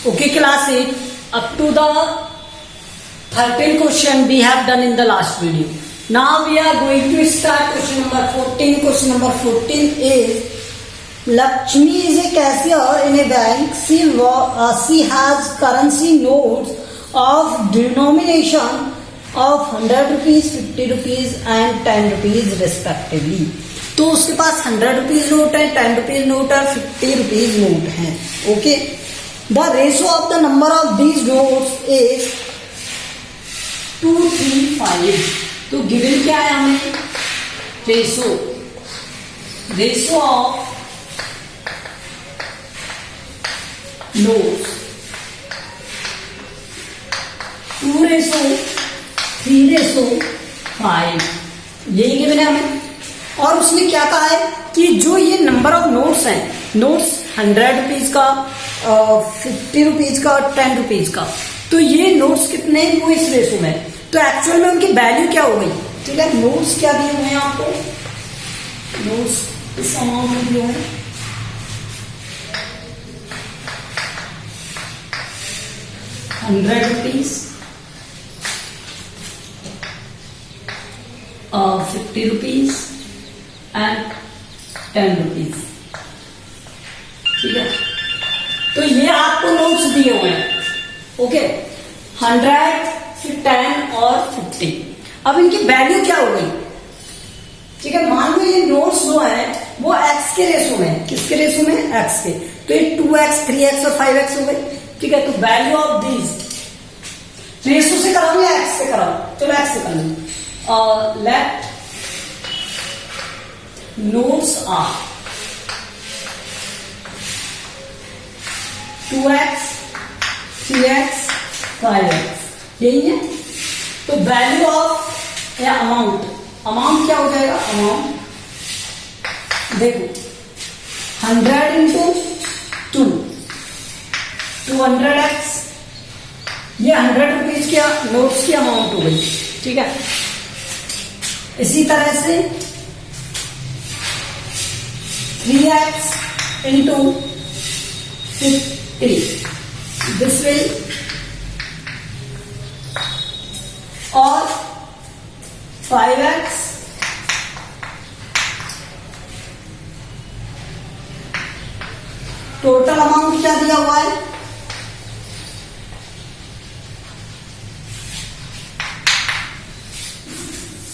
Okay, class 8. Up to the 13 question we have done in the last video. Now we are going to start question number 14. Question number 14 is Lakshmi is a cashier in a bank. She has currency notes of denomination of 100 rupees, 50 rupees and 10 rupees respectively. तो उसके पास 100 rupees note है, 10 rupees note है, 50 rupees note है. Okay, the ratio of the number of these notes is 235. तो given क्या है हमें? Ratio of notes 2:3:5 यही गिवन है हमें. और उसने क्या कहा है कि जो ये नंबर ऑफ नोट्स हैं, नोट्स 100 रुपीज का, 50 रुपीज का और 10 रुपीज का, तो ये नोट्स कितने हैं वो इस रेशो में. तो एक्चुअल में उनकी वैल्यू क्या हो गई? ठीक है, नोट्स क्या दिए हुए हैं आपको? नोट्स इस अमाउंट में दिए हुए हैं 100 रुपीज, 50 रुपीज एंड 10 रुपीज. ठीक है, तो ये आपको नोट्स दिए हुए हैं. ओके, 100, फिर 10 और 50. अब इनकी वैल्यू क्या हो गई? ठीक है, मान लो ये नोट्स जो है वो x के रेशो में. किसके रेशो में? x के. तो ये 2x, 3x और 5x हो गई. ठीक है, तो वैल्यू ऑफ दीज रेशो से कराओ या x से कराओ? चलो x से कर लो. Late notes are 2x, 3x, 5x. यही है. तो वैल्यू ऑफ या अमाउंट क्या हो जाएगा? अमाउंट देखो 100 इंटू 2, 200x. ये 100 रुपीज क्या नोट्स की अमाउंट हो गई. ठीक है, इसी तरह से 3x into 50. This will or 5x total amount क्या दिया हुआ है?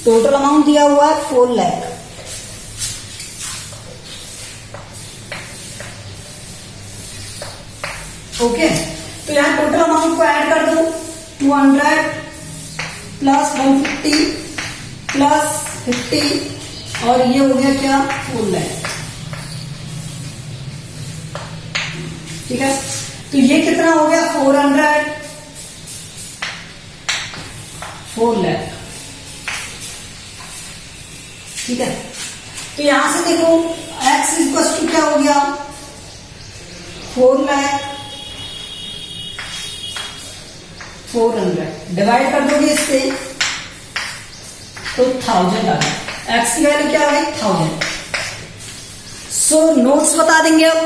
टोटल अमाउंट दिया हुआ है 4 लाख. ओके, तो यहां टोटल अमाउंट को ऐड कर दो. 200 प्लस 150 प्लस 50 और ये हो गया क्या? 4 लाख. ठीक है, तो ये कितना हो गया? 4 लाख. ठीक है, तो यहां से देखो x इक्वल टू क्या हो गया? 4 लाख 400 डिवाइड कर दोगे इससे तो 1000 आ गया. x की वैल्यू क्या है? 1000. सो नोट्स बता देंगे अब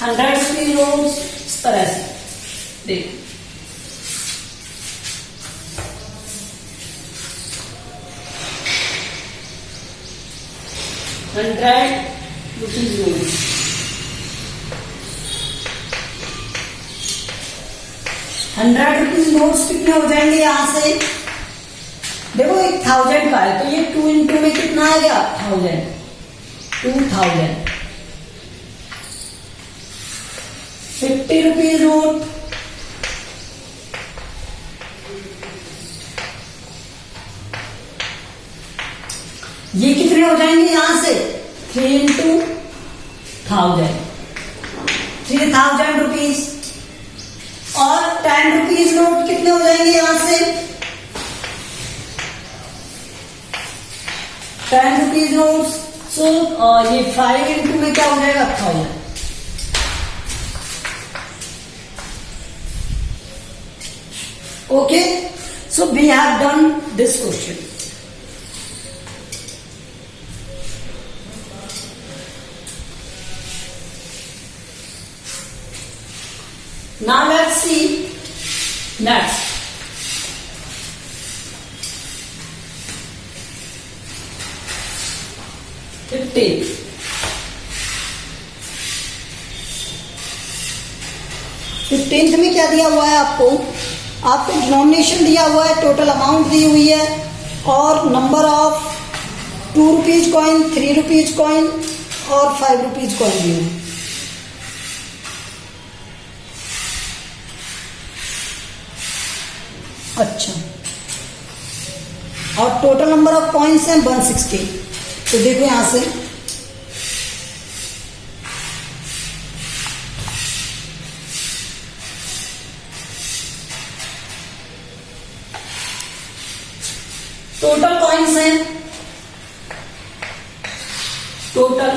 100 की नोट्स इस तरह से. देखो 100 रुपीज नोट्स. 100 रुपीज नोट्स कितने हो जाएंगे? यहां से देखो 1000 का है तो ये 2 इंटू में कितना आ गया? 1000. 2000. 50 रुपीज नोट ये कितने हो जाएंगे? यहां से 3 इंटू 1000, 3000 रुपीज. और 10 रुपीज नोट कितने हो जाएंगे? यहां से 10 रुपीज नोट. सो ये 5 इंटू में क्या हो जाएगा? 1000. Okay, so we have done this question. Now let's see next. Fifteenth में क्या दिया हुआ है आपको डिनोमिनेशन दिया हुआ है, टोटल अमाउंट दी हुई है और number of 2 rupees coin, 3 rupees coin और 5 रुपीज कॉइन दिए हैं। अच्छा, और टोटल नंबर ऑफ कॉइन्स हैं 160। तो देखो यहां से टोटल कॉइन्स हैं, टोटल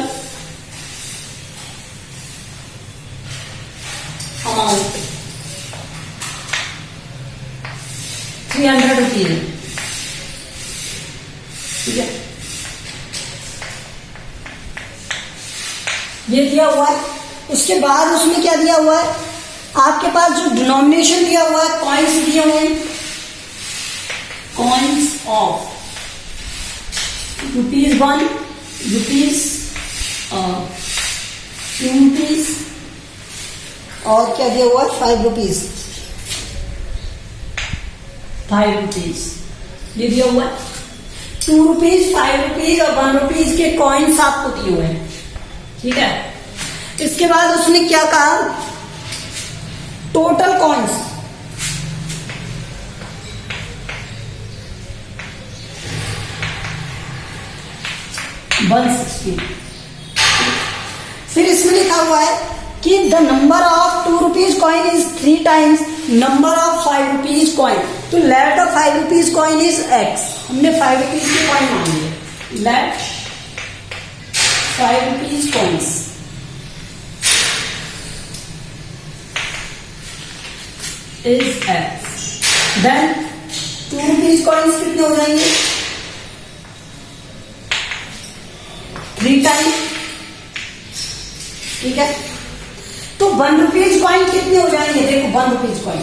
अमाउंट 300 रुपीज है, ठीक है। ये दिया हुआ है। उसके बाद उसमें क्या दिया हुआ है, आपके पास जो डिनोमिनेशन दिया हुआ है, कॉइन्स दिए हुए हैं, कॉइन्स ऑफ ₹1, ₹2 और क्या दिया हुआ है 5 रुपीज, 5 रुपीज ये दिया हुआ है। 2 रुपीज, 5 रुपीज और 1 रुपीज के कॉइन्स आपको दिए हुए हैं, ठीक है। इसके बाद उसने क्या कहा, टोटल कॉइन्स 160। फिर इसमें लिखा हुआ है कि the number of 2 rupees coin is 3 times number of 5 rupees coin. तो let the 5 rupees coin is x, हमने 5 रुपीज की कॉइन मान ली, let 5 rupees coins is x, then 2 rupees coins कितने हो जाएंगे 3 टाइम, ठीक है। तो 1 रुपीज कॉइन कितने हो जाएंगे, देखो 1 रुपीज कॉइन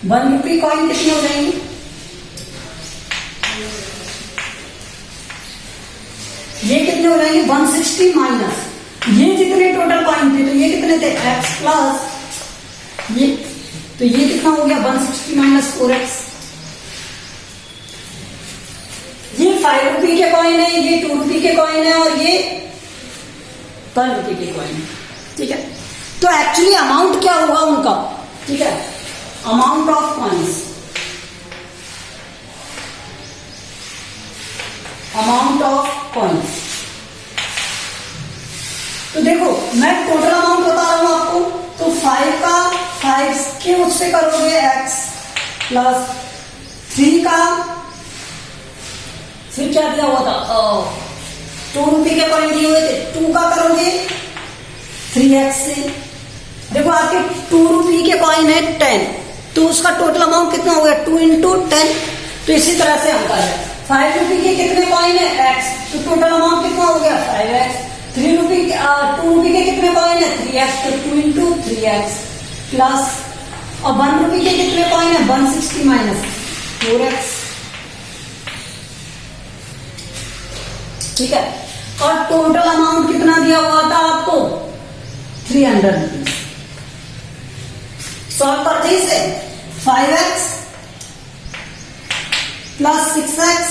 1 रुपी कॉइन कितने हो जाएंगे, ये कितने हो जाएंगे 160 माइनस ये जितने टोटल कॉइन थे, तो ये कितने थे x प्लस ये, तो ये कितना हो गया 160 माइनस 4x। ये 5 रुपी के कॉइन है, ये 2 रुपी के कॉइन है और ये 1 रुपी के कॉइन है, ठीक है। तो एक्चुअली अमाउंट क्या होगा उनका, ठीक है, amount of coins, amount of coins. तो देखो मैं टोटल अमाउंट बता रहा हूं आपको, तो 5 का 5 के उससे करोगे x प्लस 3 का, फिर क्या दिया हुआ था 2 रुपये के कॉइन दिए हुए थे, 2 का करोगे 3x से। देखो आपके 2 रुपये के कॉइन है 10, तो उसका टोटल अमाउंट कितना हो गया 2 इंटू 10। तो इसी तरह से हम कर रहे हैं 5 रुपये के कितने कॉइन है x, तो टोटल अमाउंट कितना हो गया 5x। 2 रुपये के कितने कॉइन है 3x, तो 2 इंटू 3x प्लस, और 1 रुपये के कितने कॉइन है 160 माइनस 4x, ठीक है। और टोटल अमाउंट कितना दिया हुआ था आपको 300 रुपीज। सॉल्व करते ही से 5x प्लस 6x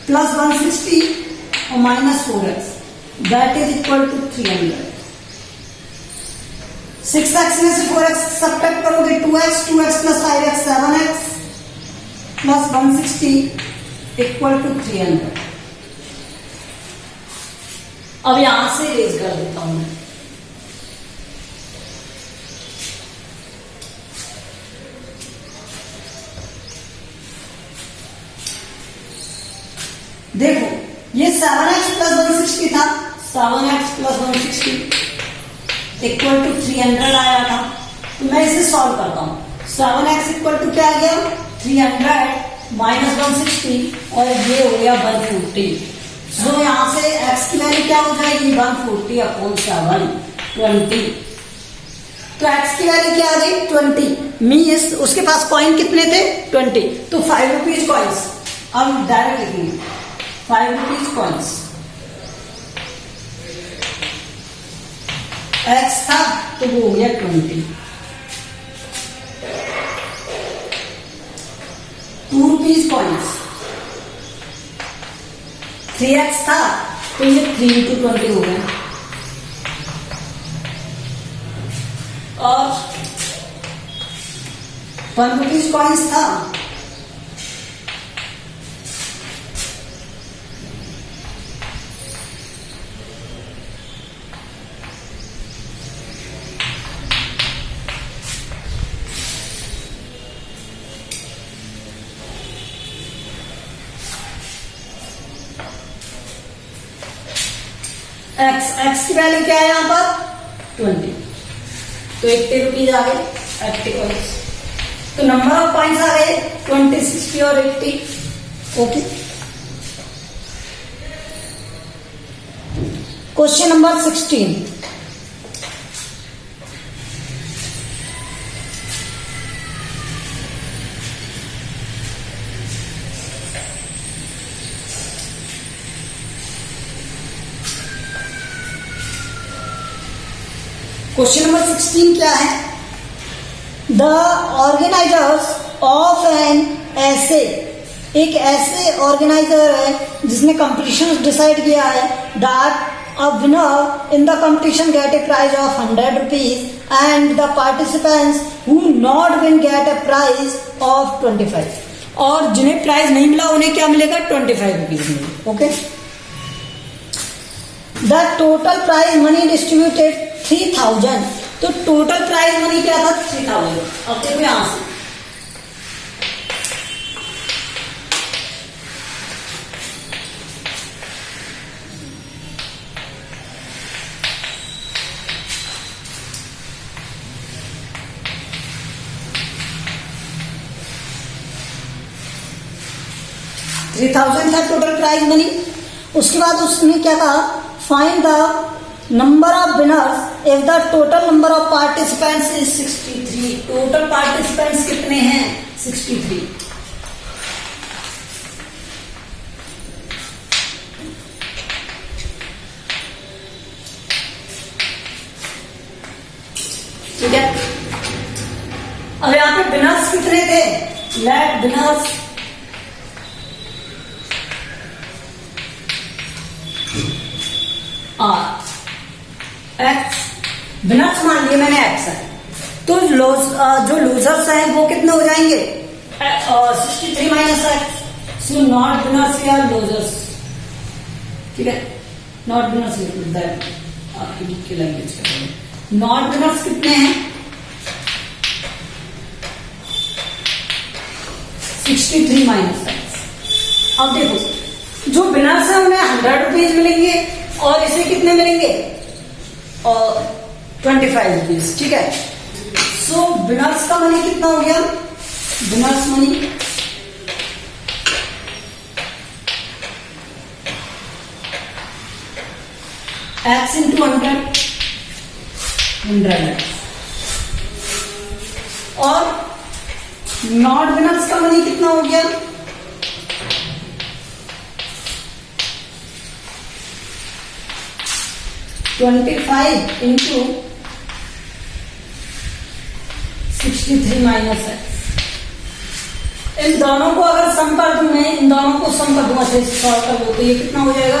प्लस 160 और minus 4x, that is equal to 300। 6x में से 4x सब्ट्रैक्ट करोगे 2x, 2x plus 5x 7x plus 160 equal to 300। अब यहां से रेज कर देता हूं मैं, देखो ये 7x प्लस 160 था, 7x प्लस 160 इक्वल टू 300 आया था। तो मैं इसे सॉल्व करता हूं, 7x इक्वल टू क्या आ गया 300 -160 और ये हो गया 140। सो यहाँ से x की वैल्यू क्या हो जाएगी 140/7 20। तो x की वैल्यू क्या आ गई 20 मीन्स उसके पास कॉइन कितने थे 20। तो 5 रुपीज कॉइन्स अब डायरेक्ट लिखेंगे 5 रुपीज कॉइन्स। x था तो वो हो गया 20। 2 रुपीज कॉइन्स 3x था तो ये 3 × 20 हो गया। और 1 रुपीज कॉइन्स था x की वैल्यू क्या है यहां पर 20। तो 80 रुपीज आ गए 80 कॉइन्स। तो नंबर ऑफ कॉइन्स आ गए 20 60 और 80। Okay question number 16। Question number 16 क्या है द ऑर्गेनाइजर्स ऑफ एन ऐसे एक ऐसे ऑर्गेनाइजर है जिसने कंपटीशन डिसाइड किया है that a winner in the competition get a prize of 100 rupees and the participants who not win get a prize of 25। और जिन्हें प्राइज नहीं मिला उन्हें क्या मिलेगा 25 रुपीज मिलेगा। Okay the total prize money distributed 3000। तो टोटल प्राइज मनी क्या था 3000। अब देखो यहां से $3000 था टोटल प्राइज मनी। उसके बाद उसने क्या कहा find the number of winners if the total number of participants is 63। Total participants कितने हैं 63। ठीक है अब यहां पे विनर्स कितने थे लेट विनर्स एक्स विनर्स मान लिए मैंने एक्स है। तो जो लूजर्स हैं वो कितने हो जाएंगे 63 minus x. So not winners या लूजर्स। ठीक है नॉट विनर्स आपकी की लैंग्वेज का नॉट विनर्स कितने हैं 63 माइनस एक्स। अब देखो जो विनर्स है उन्हें 100 रुपीज मिलेंगे और इसे कितने मिलेंगे और 25 रुपीज। ठीक है सो विनर्स का मनी कितना हो गया विनर्स मनी x इंटू 100 और नॉट विनर्स का मनी कितना हो गया 25 इंटू 63 माइनस एक्स। इन दोनों को अगर सम कर दूं मैं इन दोनों को सम कर दूंगा अच्छे से सॉल्व कर दो तो ये कितना हो जाएगा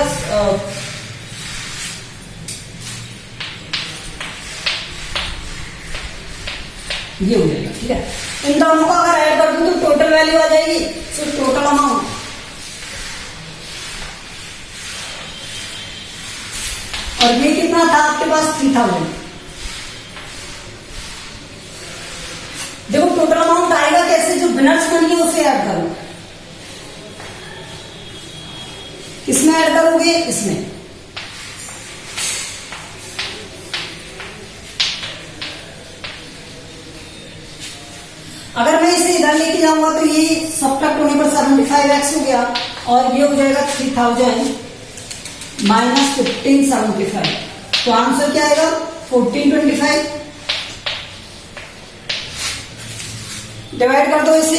ये हो जाएगा। ठीक है इन दोनों को अगर ऐड कर दूं तो टोटल वैल्यू आ जाएगी। सो टोटल अमाउंट और ये कितना था आपके पास 3000। देखो टोटल अमाउंट आएगा कैसे जो विनर्स मनी है उसे ऐड करो। किसमें ऐड करोगे इसमें अगर मैं इसे इधर लेके जाऊंगा तो ये सब्ट्रैक्ट होने पर 75x हो गया और ये हो जाएगा 3000 माइनस 1575। तो आंसर क्या आएगा 1425। डिवाइड कर दो इसे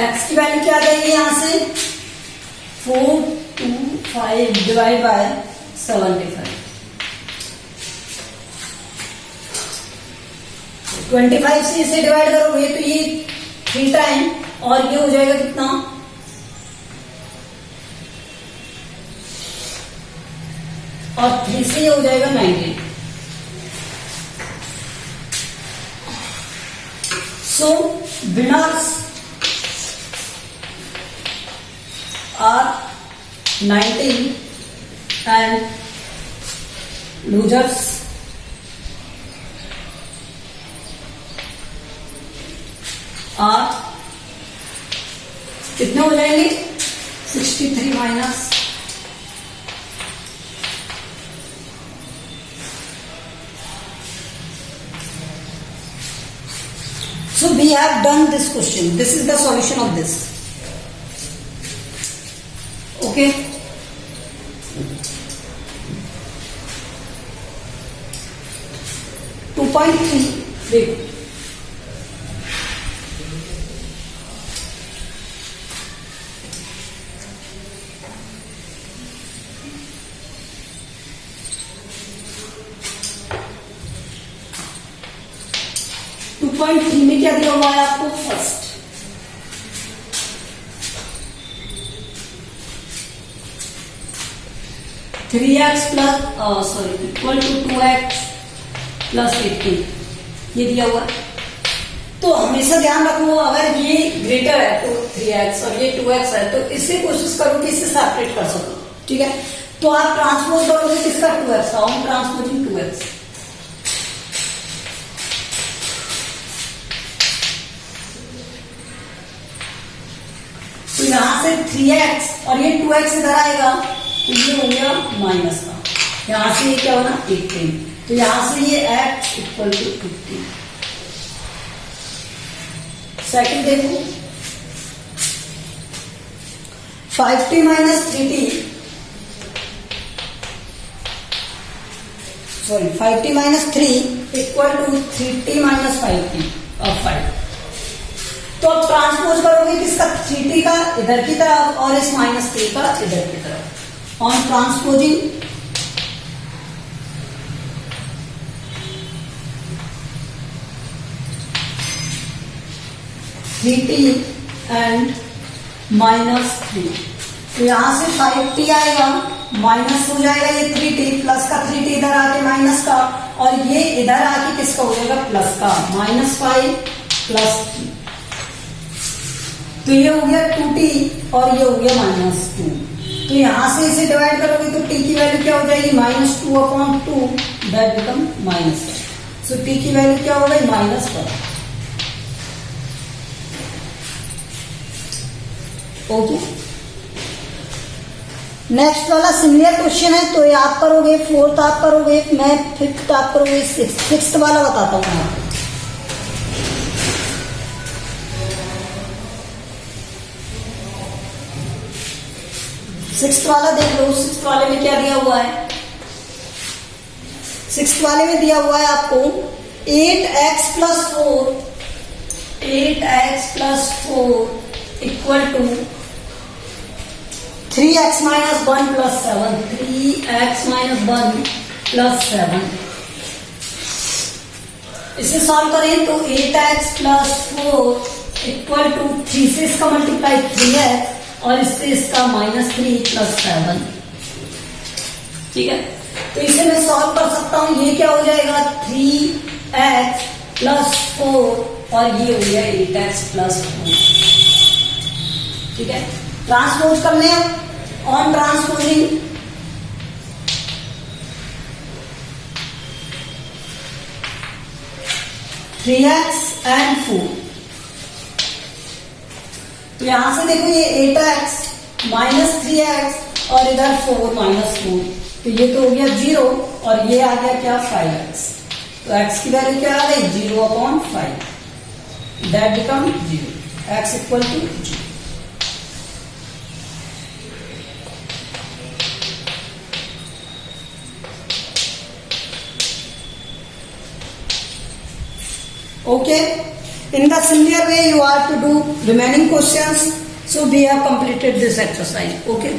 x की वैल्यू क्या आ जाएगी यहां से 425 डिवाइड बाय 75। 25 से इसे डिवाइड करोगे तो ये 3 टाइम और ये हो जाएगा कितना और 3 से ये हो जाएगा 19। So winners are 19 and losers are कितने हो जाएंगे 63 minus so we have done this question. This is the solution of this. Okay. Two point three देखो टू पॉइंट थ्री में क्या दिया हुआ है आपको first 3x plus equal to 2x plus 18 ये दिया हुआ। तो हमेशा ध्यान रखो अगर ये ग्रेटर है तो 3x और ये 2x है तो इससे कोशिश करो कि इसे सेपरेट कर सको। ठीक है, तो आप ट्रांसपोज करोगे किसका 2x का, हम ट्रांसपोजिंग 2x। तो यहां से 3x और ये 2x इधर आएगा तो ये हो गया माइनस का, यहां से ये क्या होना 18, तो यहां से ये x इक्वल टू 15। सेकंड देखो 5t minus 3t 5t minus 3 equal to 3t minus 5t और 5। तो अब ट्रांसपोज करोगे किसका 3t का इधर की तरफ और इस माइनस 3 का इधर की तरफ। On transposing 3t and minus 3, तो यहां से 5t आएगा माइनस हो जाएगा ये 3t प्लस का 3t इधर आके माइनस का और ये इधर आके किसका हो जाएगा प्लस का -5 प्लस 3, तो ये हो गया 2t और ये हो गया -2। तो यहां से इसे डिवाइड करोगे तो t की वैल्यू क्या हो जाएगी -2/2 दैट बिकम -1। सो t की वैल्यू क्या हो गई -1। ओके, नेक्स्ट वाला सिमिलर क्वेश्चन है तो ये आप करोगे, फोर्थ आप करोगे, मैं फिफ्थ आप करोगे, सिक्स्थ वाला बताता हूं मैं आपको। सिक्स्थ वाला देख लो, सिक्स्थ वाले में क्या दिया हुआ है। सिक्स्थ वाले में दिया हुआ है आपको 8x plus 4 equal to 3x minus 1 plus 7, 3x minus 1 plus 7। इसे सॉल्व करें तो 8x प्लस 4 इक्वल टू 3 से इसका मल्टीप्लाई 3x और इससे इसका -3 प्लस 7। ठीक है, तो इसे मैं सॉल्व कर सकता हूं, ये क्या हो जाएगा 3x प्लस 4 और ये हो गया 8x प्लस 4। ठीक है, ट्रांसपोज करने हैं ऑन ट्रांसपोजिंग 3x एंड 4। तो यहां से देखो ये 8x माइनस 3x और इधर 4 -4, तो ये तो हो गया 0 और ये आ गया क्या 5x। तो x की वैल्यू क्या आ गई 0/5, that become 0, x equal to 0। Okay, in the similar way you are to do remaining questions. So we have completed this exercise. Okay.